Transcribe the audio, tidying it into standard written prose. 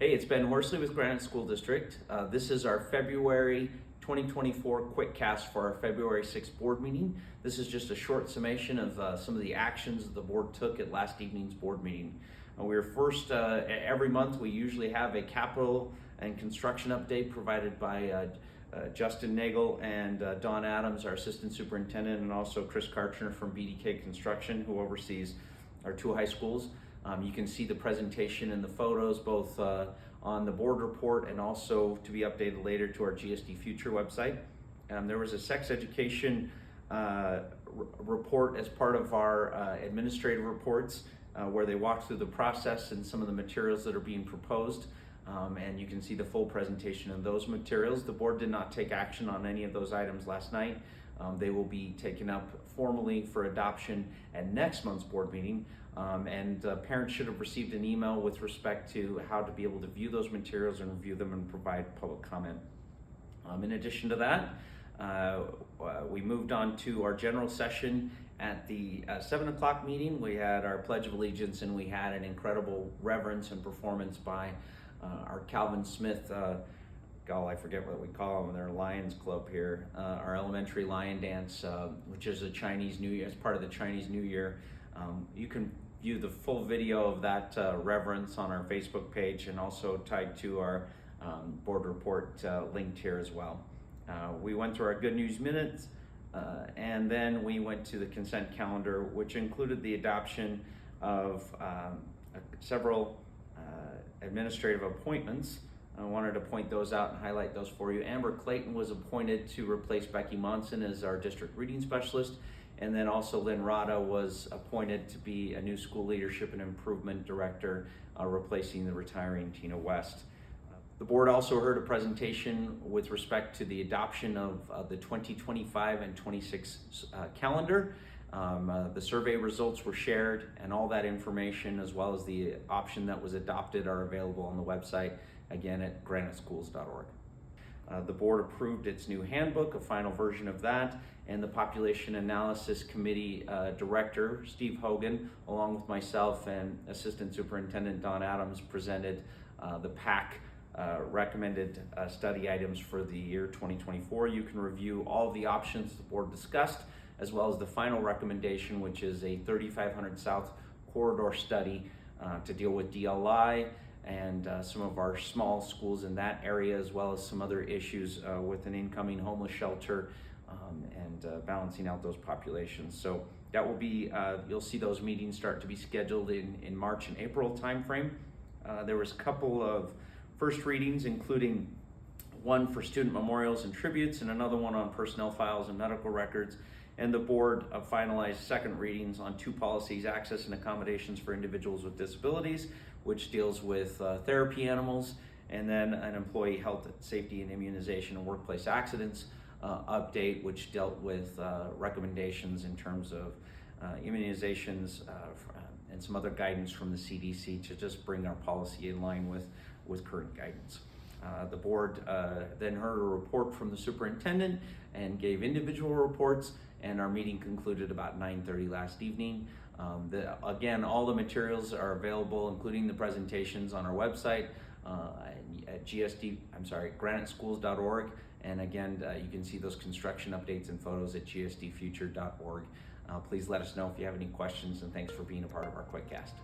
Hey, it's Ben Horsley with Granite School District. This is our February 2024 Quickcast for our February 6th board meeting. This is just a short summation of some of the actions the board took at last evening's board meeting. We were first, every month we usually have a capital and construction update provided by Justin Nagel and Don Adams, our assistant superintendent, and also Chris Karchner from BDK Construction, who oversees our two high schools. You can see the presentation and the photos both on the board report and also to be updated later to our GSD Future website. There was a sex education report as part of our administrative reports where they walked through the process and some of the materials that are being proposed. And you can see the full presentation of those materials. The board did not take action on any of those items last night. They will be taken up formally for adoption at next month's board meeting. And parents should have received an email with respect to how to be able to view those materials and review them and provide public comment. In addition to that, we moved on to our general session at the 7 o'clock meeting. We had our Pledge of Allegiance and we had an incredible reverence and performance by our Calvin Smith, I forget what we call them, their Lions Club here, our elementary lion dance, which is a Chinese New Year, as part of the Chinese New Year. You can view the full video of that reverence on our Facebook page and also tied to our board report linked here as well. We went through our good news minutes and then we went to the consent calendar, which included the adoption of several administrative appointments. I wanted to point those out and highlight those for you. Amber Clayton was appointed to replace Becky Monson as our district reading specialist. And then also Lynn Rada was appointed to be a new school leadership and improvement director, replacing the retiring Tina West. The board also heard a presentation with respect to the adoption of the 2025 and 26 calendar. The survey results were shared and all that information as well as the option that was adopted are available on the website, again at graniteschools.org. The board approved its new handbook, a final version of that, and the Population Analysis Committee Director, Steve Hogan, along with myself and Assistant Superintendent Don Adams, presented the PAC recommended study items for the year 2024. You can review all of the options the board discussed, as well as the final recommendation, which is a 3500 South corridor study to deal with DLI and some of our small schools in that area, as well as some other issues with an incoming homeless shelter and balancing out those populations. So that will be, you'll see those meetings start to be scheduled in March and April timeframe. There was a couple of first readings, including one for student memorials and tributes and another one on personnel files and medical records. And the board finalized second readings on two policies, access and accommodations for individuals with disabilities, which deals with therapy animals, and then an employee health, safety, and immunization and workplace accidents update, which dealt with recommendations in terms of immunizations and some other guidance from the CDC to just bring our policy in line with current guidance. The board then heard a report from the superintendent and gave individual reports, and our meeting concluded about 9:30 last evening. Again, all the materials are available, including the presentations, on our website at graniteschools.org. And again, you can see those construction updates and photos at gsdfuture.org. Please let us know if you have any questions, and thanks for being a part of our Quickcast.